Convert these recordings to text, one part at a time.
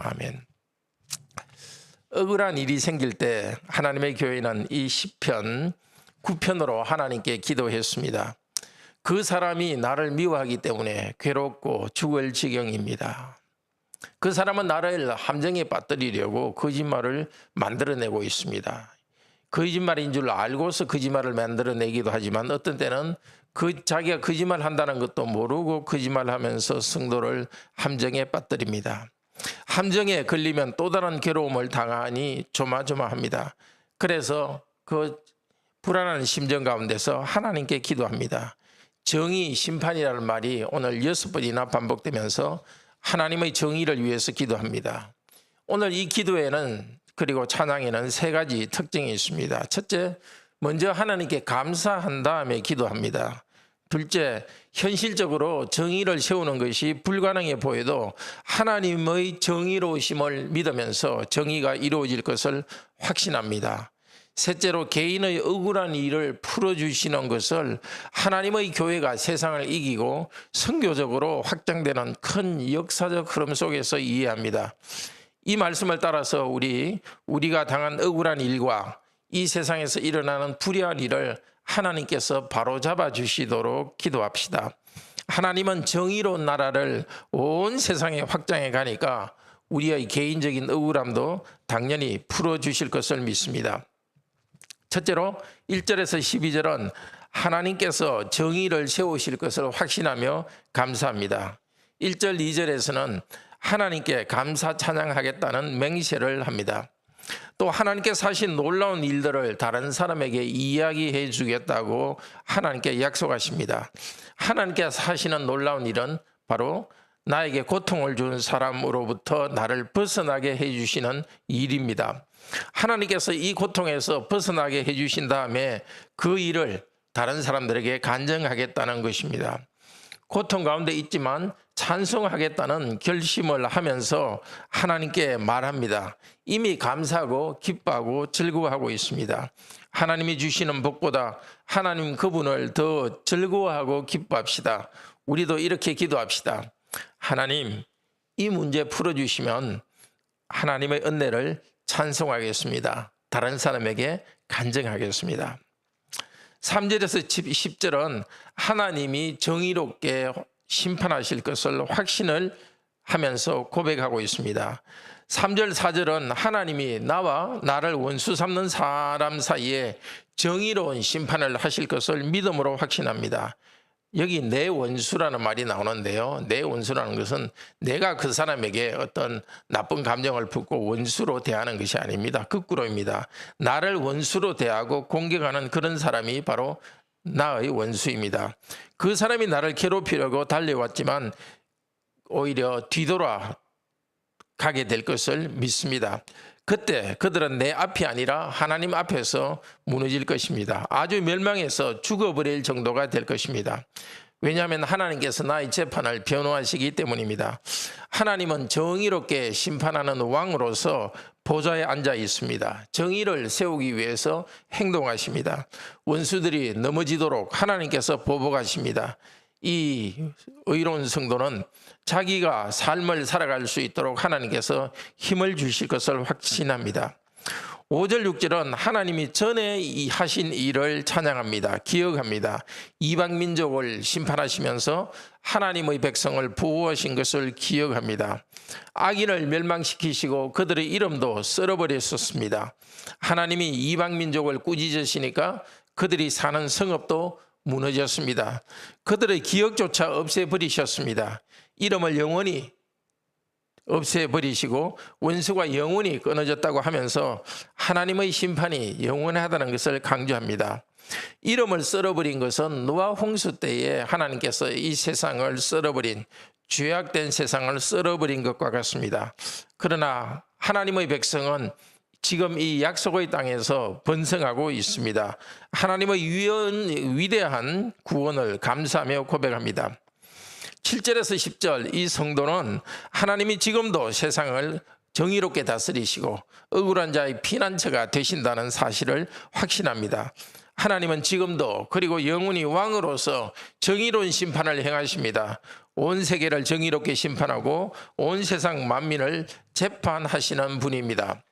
아멘. 억울한 일이 생길 때 하나님의 교회는 이 시편 9편으로 하나님께 기도했습니다. 그 사람이 나를 미워하기 때문에 괴롭고 죽을 지경입니다. 그 사람은 나를 함정에 빠뜨리려고 거짓말을 만들어내고 있습니다. 거짓말인 줄 알고서 거짓말을 만들어내기도 하지만 어떤 때는 자기가 거짓말 한다는 것도 모르고 거짓말하면서 성도를 함정에 빠뜨립니다. 함정에 걸리면 또 다른 괴로움을 당하니 조마조마합니다. 그래서 그 불안한 심정 가운데서 하나님께 기도합니다. 정의, 심판이라는 말이 오늘 6번이나 반복되면서 하나님의 정의를 위해서 기도합니다. 오늘 이 기도에는 그리고 찬양에는 3가지 특징이 있습니다. 첫째, 먼저 하나님께 감사한 다음에 기도합니다. 둘째, 현실적으로 정의를 세우는 것이 불가능해 보여도 하나님의 정의로우심을 믿으면서 정의가 이루어질 것을 확신합니다. 셋째로 개인의 억울한 일을 풀어주시는 것을 하나님의 교회가 세상을 이기고 선교적으로 확장되는 큰 역사적 흐름 속에서 이해합니다. 이 말씀을 따라서 우리가 당한 억울한 일과 이 세상에서 일어나는 불의한 일을 하나님께서 바로잡아 주시도록 기도합시다. 하나님은 정의로운 나라를 온 세상에 확장해 가니까 우리의 개인적인 억울함도 당연히 풀어주실 것을 믿습니다. 첫째로 1절에서 12절은 하나님께서 정의를 세우실 것을 확신하며 감사합니다. 1절, 2절에서는 하나님께 감사 찬양하겠다는 맹세를 합니다. 또 하나님께서 하신 놀라운 일들을 다른 사람에게 이야기해 주겠다고 하나님께 약속하십니다. 하나님께서 하시는 놀라운 일은 바로 나에게 고통을 준 사람으로부터 나를 벗어나게 해주시는 일입니다. 하나님께서 이 고통에서 벗어나게 해주신 다음에 그 일을 다른 사람들에게 간증하겠다는 것입니다. 고통 가운데 있지만 찬송하겠다는 결심을 하면서 하나님께 말합니다. 이미 감사하고 기뻐하고 즐거워하고 있습니다. 하나님이 주시는 복보다 하나님 그분을 더 즐거워하고 기뻐합시다. 우리도 이렇게 기도합시다. 하나님, 이 문제 풀어주시면 하나님의 은혜를 찬송하겠습니다. 다른 사람에게 간증하겠습니다. 3절에서 10절은 하나님이 정의롭게 심판하실 것을 확신을 하면서 고백하고 있습니다. 3절, 4절은 하나님이 나와 나를 원수 삼는 사람 사이에 정의로운 심판을 하실 것을 믿음으로 확신합니다. 여기 내 원수라는 말이 나오는데요. 내 원수라는 것은 내가 그 사람에게 어떤 나쁜 감정을 품고 원수로 대하는 것이 아닙니다. 거꾸로입니다. 나를 원수로 대하고 공격하는 그런 사람이 바로 나의 원수입니다. 그 사람이 나를 괴롭히려고 달려왔지만 오히려 뒤돌아 가게 될 것을 믿습니다. 그때 그들은 내 앞이 아니라 하나님 앞에서 무너질 것입니다. 아주 멸망해서 죽어버릴 정도가 될 것입니다. 왜냐하면 하나님께서 나의 재판을 변호하시기 때문입니다. 하나님은 정의롭게 심판하는 왕으로서 보좌에 앉아 있습니다. 정의를 세우기 위해서 행동하십니다. 원수들이 넘어지도록 하나님께서 보복하십니다. 이 의로운 성도는 자기가 삶을 살아갈 수 있도록 하나님께서 힘을 주실 것을 확신합니다. 5절 6절은 하나님이 전에 하신 일을 찬양합니다. 기억합니다. 이방 민족을 심판하시면서 하나님의 백성을 보호하신 것을 기억합니다. 악인을 멸망시키시고 그들의 이름도 썰어버렸었습니다. 하나님이 이방 민족을 꾸짖으시니까 그들이 사는 성읍도 무너졌습니다. 그들의 기억조차 없애버리셨습니다. 이름을 영원히 없애버리시고 원수가 영원히 끊어졌다고 하면서 하나님의 심판이 영원하다는 것을 강조합니다. 이름을 썰어버린 것은 노아 홍수 때에 하나님께서 이 세상을 썰어버린, 죄악된 세상을 썰어버린 것과 같습니다. 그러나 하나님의 백성은 지금 이 약속의 땅에서 번성하고 있습니다. 하나님의 위대한 구원을 감사하며 고백합니다. 7절에서 10절 이 성도는 하나님이 지금도 세상을 정의롭게 다스리시고 억울한 자의 피난처가 되신다는 사실을 확신합니다. 하나님은 지금도 그리고 영원히 왕으로서 정의로운 심판을 행하십니다. 온 세계를 정의롭게 심판하고 온 세상 만민을 재판하시는 분입니다.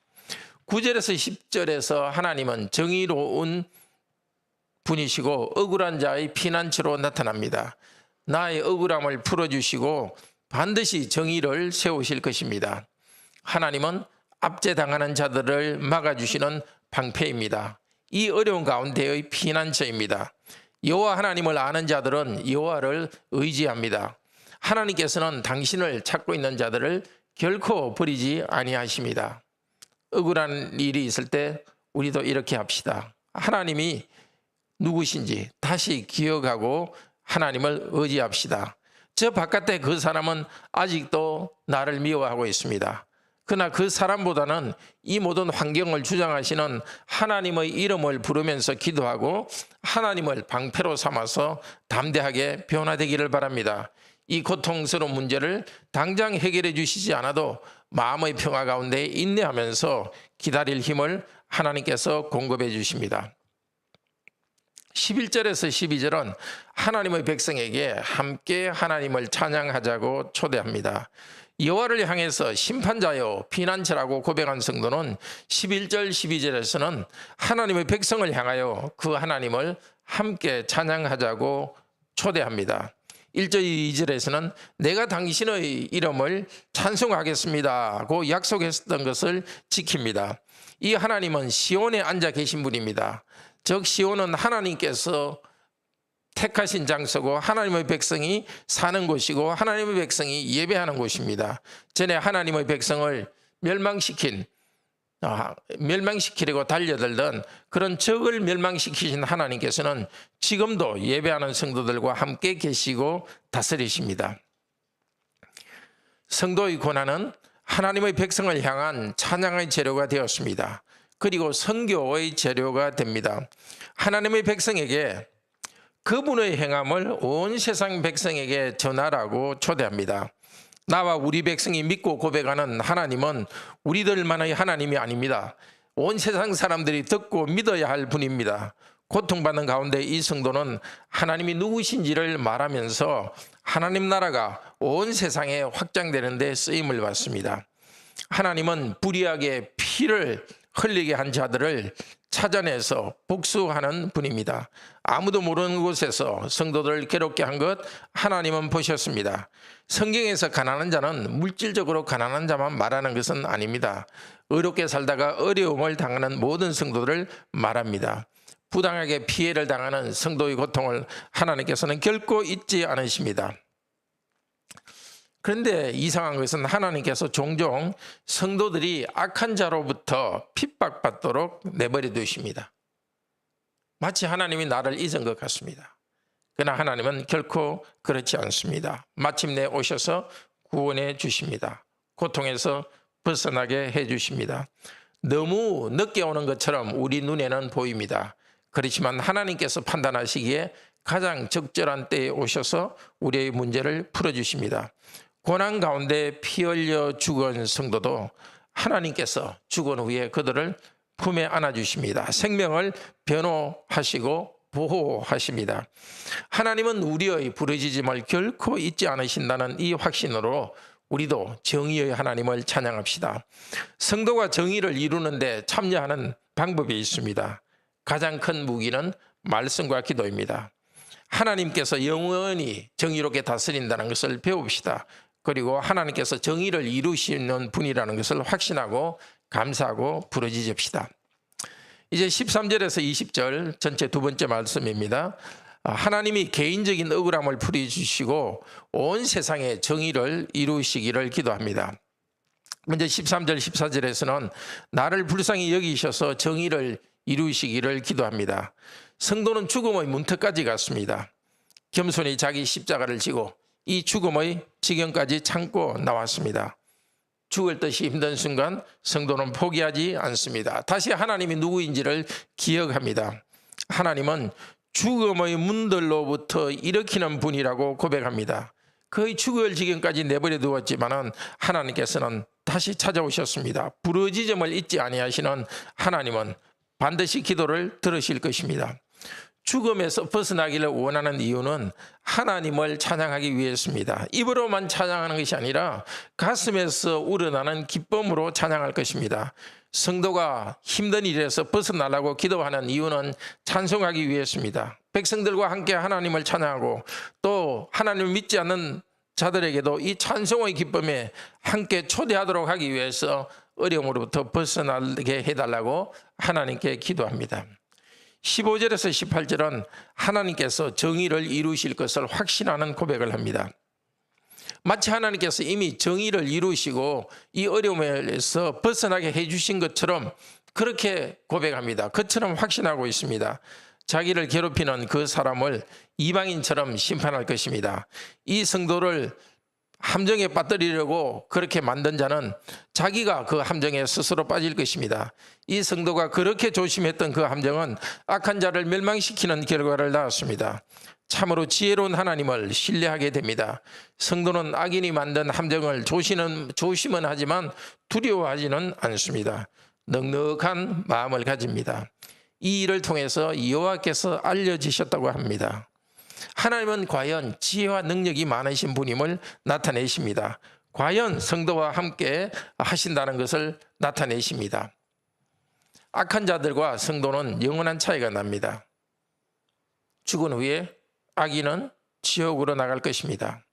9절에서 10절에서 하나님은 정의로운 분이시고 억울한 자의 피난처로 나타납니다. 나의 억울함을 풀어주시고 반드시 정의를 세우실 것입니다. 하나님은 압제당하는 자들을 막아주시는 방패입니다. 이 어려운 가운데의 피난처입니다. 여호와 하나님을 아는 자들은 여호와를 의지합니다. 하나님께서는 당신을 찾고 있는 자들을 결코 버리지 아니하십니다. 억울한 일이 있을 때 우리도 이렇게 합시다. 하나님이 누구신지 다시 기억하고 하나님을 의지합시다. 저 바깥에 그 사람은 아직도 나를 미워하고 있습니다. 그러나 그 사람보다는 이 모든 환경을 주장하시는 하나님의 이름을 부르면서 기도하고 하나님을 방패로 삼아서 담대하게 변화되기를 바랍니다. 이 고통스러운 문제를 당장 해결해 주시지 않아도 마음의 평화 가운데 인내하면서 기다릴 힘을 하나님께서 공급해 주십니다. 11절에서 12절은 하나님의 백성에게 함께 하나님을 찬양하자고 초대합니다. 여호와를 향해서 심판자여 피난처라고 고백한 성도는 11절 12절에서는 하나님의 백성을 향하여 그 하나님을 함께 찬양하자고 초대합니다. 1절 2절에서는 내가 당신의 이름을 찬송하겠습니다고 약속했던 것을 지킵니다. 이 하나님은 시온에 앉아 계신 분입니다. 즉 시온은 하나님께서 택하신 장소고 하나님의 백성이 사는 곳이고 하나님의 백성이 예배하는 곳입니다. 전에 하나님의 백성을 멸망시키려고 달려들던 그런 적을 멸망시키신 하나님께서는 지금도 예배하는 성도들과 함께 계시고 다스리십니다. 성도의 고난은 하나님의 백성을 향한 찬양의 재료가 되었습니다. 그리고 선교의 재료가 됩니다. 하나님의 백성에게 그분의 행함을 온 세상 백성에게 전하라고 초대합니다. 나와 우리 백성이 믿고 고백하는 하나님은 우리들만의 하나님이 아닙니다. 온 세상 사람들이 듣고 믿어야 할 분입니다. 고통받는 가운데 이 성도는 하나님이 누구신지를 말하면서 하나님 나라가 온 세상에 확장되는 데 쓰임을 받습니다. 하나님은 불의하게 피를 흘리게 한 자들을 찾아내서 복수하는 분입니다. 아무도 모르는 곳에서 성도들을 괴롭게 한 것 하나님은 보셨습니다. 성경에서 가난한 자는 물질적으로 가난한 자만 말하는 것은 아닙니다. 의롭게 살다가 어려움을 당하는 모든 성도들을 말합니다. 부당하게 피해를 당하는 성도의 고통을 하나님께서는 결코 잊지 않으십니다. 그런데 이상한 것은 하나님께서 종종 성도들이 악한 자로부터 핍박받도록 내버려 두십니다. 마치 하나님이 나를 잊은 것 같습니다. 그러나 하나님은 결코 그렇지 않습니다. 마침내 오셔서 구원해 주십니다. 고통에서 벗어나게 해 주십니다. 너무 늦게 오는 것처럼 우리 눈에는 보입니다. 그렇지만 하나님께서 판단하시기에 가장 적절한 때에 오셔서 우리의 문제를 풀어주십니다. 고난 가운데 피 흘려 죽은 성도도 하나님께서 죽은 후에 그들을 품에 안아주십니다. 생명을 변호하시고 보호하십니다. 하나님은 우리의 부르짖음을 결코 잊지 않으신다는 이 확신으로 우리도 정의의 하나님을 찬양합시다. 성도가 정의를 이루는데 참여하는 방법이 있습니다. 가장 큰 무기는 말씀과 기도입니다. 하나님께서 영원히 정의롭게 다스린다는 것을 배웁시다. 그리고 하나님께서 정의를 이루시는 분이라는 것을 확신하고 감사하고 부르짖읍시다. 이제 13절에서 20절 전체 두 번째 말씀입니다. 하나님이 개인적인 억울함을 풀어주시고 온 세상에 정의를 이루시기를 기도합니다. 먼저 13절 14절에서는 나를 불쌍히 여기셔서 정의를 이루시기를 기도합니다. 성도는 죽음의 문턱까지 갔습니다. 겸손히 자기 십자가를 지고 이 죽음의 지경까지 참고 나왔습니다. 죽을 듯이 힘든 순간 성도는 포기하지 않습니다. 다시 하나님이 누구인지를 기억합니다. 하나님은 죽음의 문들로부터 일으키는 분이라고 고백합니다. 거의 죽을 지경까지 내버려 두었지만은 하나님께서는 다시 찾아오셨습니다. 부르짖음을 잊지 아니하시는 하나님은 반드시 기도를 들으실 것입니다. 죽음에서 벗어나기를 원하는 이유는 하나님을 찬양하기 위해서입니다. 입으로만 찬양하는 것이 아니라 가슴에서 우러나는 기쁨으로 찬양할 것입니다. 성도가 힘든 일에서 벗어나려고 기도하는 이유는 찬송하기 위해서입니다. 백성들과 함께 하나님을 찬양하고 또 하나님을 믿지 않는 자들에게도 이 찬송의 기쁨에 함께 초대하도록 하기 위해서 어려움으로부터 벗어나게 해달라고 하나님께 기도합니다. 15절에서 18절은 하나님께서 정의를 이루실 것을 확신하는 고백을 합니다. 마치 하나님께서 이미 정의를 이루시고 이 어려움에서 벗어나게 해주신 것처럼 그렇게 고백합니다. 그처럼 확신하고 있습니다. 자기를 괴롭히는 그 사람을 이방인처럼 심판할 것입니다. 이 성도를 함정에 빠뜨리려고 그렇게 만든 자는 자기가 그 함정에 스스로 빠질 것입니다. 이 성도가 그렇게 조심했던 그 함정은 악한 자를 멸망시키는 결과를 낳았습니다. 참으로 지혜로운 하나님을 신뢰하게 됩니다. 성도는 악인이 만든 함정을 조심은 하지만 두려워하지는 않습니다. 넉넉한 마음을 가집니다. 이 일을 통해서 여호와께서 알려지셨다고 합니다. 하나님은 과연 지혜와 능력이 많으신 분임을 나타내십니다. 과연 성도와 함께 하신다는 것을 나타내십니다. 악한 자들과 성도는 영원한 차이가 납니다. 죽은 후에 악인은 지옥으로 나갈 것입니다.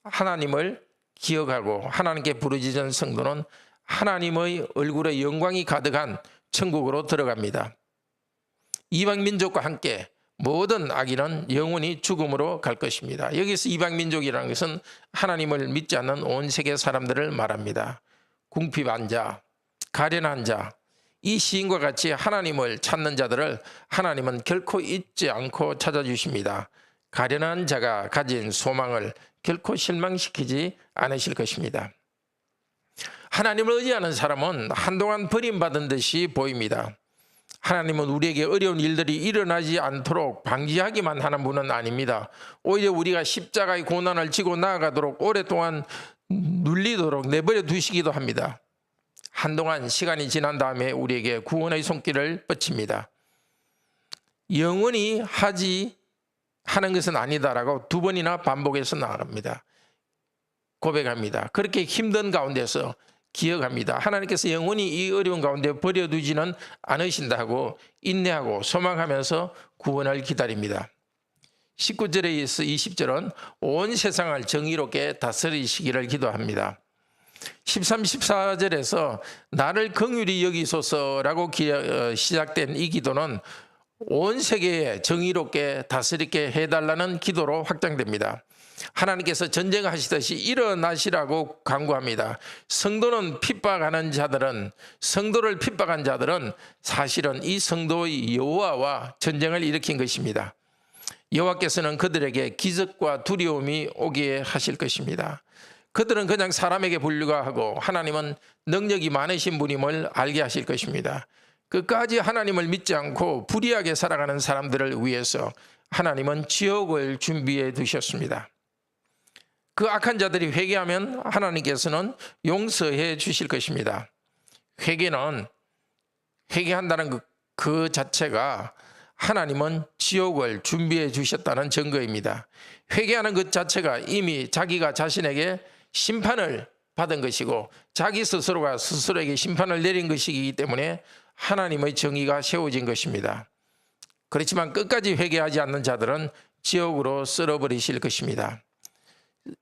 하나님을 기억하고 하나님께 부르짖은 성도는 하나님의 얼굴에 영광이 가득한 천국으로 들어갑니다. 이방 민족과 함께 모든 악인은 영원히 죽음으로 갈 것입니다. 여기서 이방 민족이라는 것은 하나님을 믿지 않는 온 세계 사람들을 말합니다. 궁핍한 자, 가련한 자, 이 시인과 같이 하나님을 찾는 자들을 하나님은 결코 잊지 않고 찾아주십니다. 가련한 자가 가진 소망을 결코 실망시키지 않으실 것입니다. 하나님을 의지하는 사람은 한동안 버림받은 듯이 보입니다. 하나님은 우리에게 어려운 일들이 일어나지 않도록 방지하기만 하는 분은 아닙니다. 오히려 우리가 십자가의 고난을 지고 나아가도록 오랫동안 눌리도록 내버려 두시기도 합니다. 한동안 시간이 지난 다음에 우리에게 구원의 손길을 뻗칩니다. 영원히 하는 것은 아니다라고 2번이나 반복해서 나아갑니다. 고백합니다. 그렇게 힘든 가운데서 기억합니다. 하나님께서 영원히 이 어려운 가운데 버려두지는 않으신다고 인내하고 소망하면서 구원을 기다립니다. 19절에서 20절은 온 세상을 정의롭게 다스리시기를 기도합니다. 13, 14절에서 나를 긍휼히 여기소서라고 시작된 이 기도는 온 세계에 정의롭게 다스리게 해달라는 기도로 확장됩니다. 하나님께서 전쟁하시듯이 일어나시라고 간구합니다. 성도를 핍박한 자들은 사실은 이 성도의 여호와와 전쟁을 일으킨 것입니다. 여호와께서는 그들에게 기적과 두려움이 오게 하실 것입니다. 그들은 그냥 사람에게 불과하고 하나님은 능력이 많으신 분임을 알게 하실 것입니다. 끝까지 하나님을 믿지 않고 불의하게 살아가는 사람들을 위해서 하나님은 지옥을 준비해 두셨습니다. 그 악한 자들이 회개하면 하나님께서는 용서해 주실 것입니다. 회개한다는 그 자체가 하나님은 지옥을 준비해 주셨다는 증거입니다. 회개하는 것 자체가 이미 자기가 자신에게 심판을 받은 것이고 자기 스스로가 스스로에게 심판을 내린 것이기 때문에 하나님의 정의가 세워진 것입니다. 그렇지만 끝까지 회개하지 않는 자들은 지옥으로 쓸어버리실 것입니다.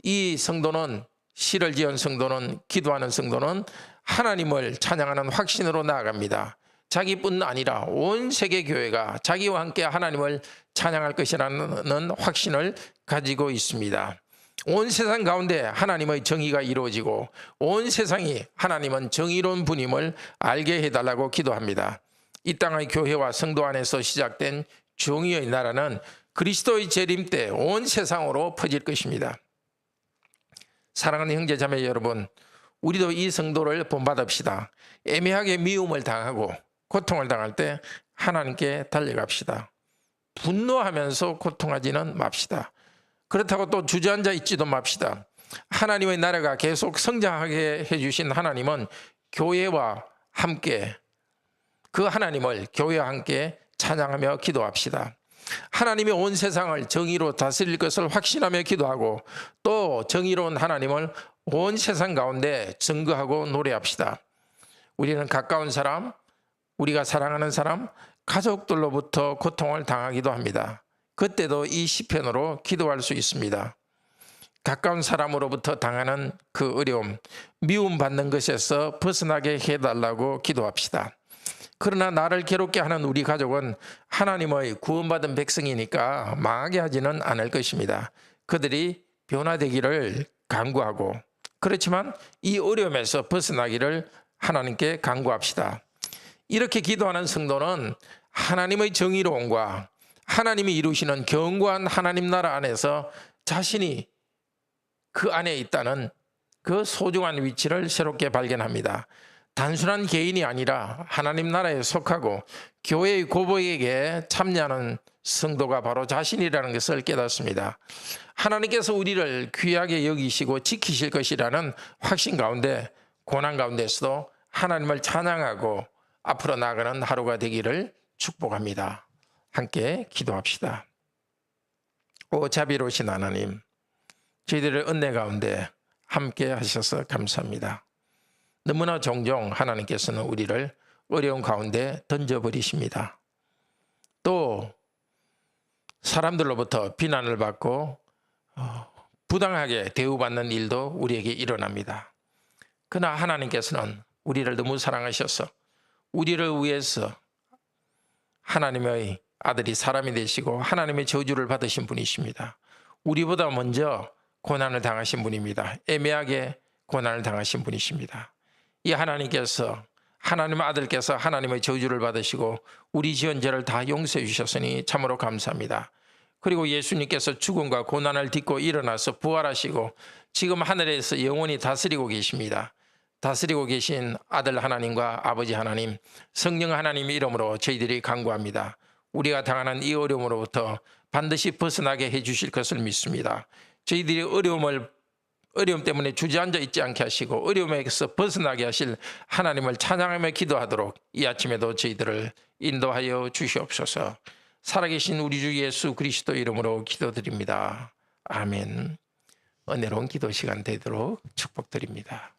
이 성도는, 시를 지은 성도는, 기도하는 성도는 하나님을 찬양하는 확신으로 나아갑니다. 자기뿐 아니라 온 세계 교회가 자기와 함께 하나님을 찬양할 것이라는 확신을 가지고 있습니다. 온 세상 가운데 하나님의 정의가 이루어지고 온 세상이 하나님은 정의로운 분임을 알게 해달라고 기도합니다. 이 땅의 교회와 성도 안에서 시작된 정의의 나라는 그리스도의 재림 때 온 세상으로 퍼질 것입니다. 사랑하는 형제 자매 여러분, 우리도 이 성도를 본받읍시다. 애매하게 미움을 당하고 고통을 당할 때 하나님께 달려갑시다. 분노하면서 고통하지는 맙시다. 그렇다고 또 주저앉아 있지도 맙시다. 하나님의 나라가 계속 성장하게 해주신 하나님은 교회와 함께, 그 하나님을 교회와 함께 찬양하며 기도합시다. 하나님이 온 세상을 정의로 다스릴 것을 확신하며 기도하고, 또 정의로운 하나님을 온 세상 가운데 증거하고 노래합시다. 우리는 가까운 사람, 우리가 사랑하는 사람, 가족들로부터 고통을 당하기도 합니다. 그때도 이 시편으로 기도할 수 있습니다. 가까운 사람으로부터 당하는 그 어려움, 미움받는 것에서 벗어나게 해달라고 기도합시다. 그러나 나를 괴롭게 하는 우리 가족은 하나님의 구원받은 백성이니까 망하게 하지는 않을 것입니다. 그들이 변화되기를 간구하고, 그렇지만 이 어려움에서 벗어나기를 하나님께 간구합시다. 이렇게 기도하는 성도는 하나님의 정의로움과 하나님이 이루시는 견고한 하나님 나라 안에서 자신이 그 안에 있다는 그 소중한 위치를 새롭게 발견합니다. 단순한 개인이 아니라 하나님 나라에 속하고 교회의 고백에 참여하는 성도가 바로 자신이라는 것을 깨닫습니다. 하나님께서 우리를 귀하게 여기시고 지키실 것이라는 확신 가운데, 고난 가운데서도 하나님을 찬양하고 앞으로 나아가는 하루가 되기를 축복합니다. 함께 기도합시다. 오 자비로우신 하나님, 저희들의 은혜 가운데 함께 하셔서 감사합니다. 너무나 종종 하나님께서는 우리를 어려운 가운데 던져버리십니다. 또 사람들로부터 비난을 받고 부당하게 대우받는 일도 우리에게 일어납니다. 그러나 하나님께서는 우리를 너무 사랑하셔서 우리를 위해서 하나님의 아들이 사람이 되시고 하나님의 저주를 받으신 분이십니다. 우리보다 먼저 고난을 당하신 분입니다. 애매하게 고난을 당하신 분이십니다. 이 하나님께서, 하나님의 아들께서 하나님의 저주를 받으시고 우리 지은 죄를 다 용서해 주셨으니 참으로 감사합니다. 그리고 예수님께서 죽음과 고난을 딛고 일어나서 부활하시고 지금 하늘에서 영원히 다스리고 계십니다. 다스리고 계신 아들 하나님과 아버지 하나님, 성령 하나님의 이름으로 저희들이 간구합니다. 우리가 당하는 이 어려움으로부터 반드시 벗어나게 해 주실 것을 믿습니다. 저희들이 어려움 때문에 주저앉아 있지 않게 하시고 어려움에서 벗어나게 하실 하나님을 찬양하며 기도하도록 이 아침에도 저희들을 인도하여 주시옵소서. 살아계신 우리 주 예수 그리스도 이름으로 기도드립니다. 아멘. 은혜로운 기도 시간 되도록 축복드립니다.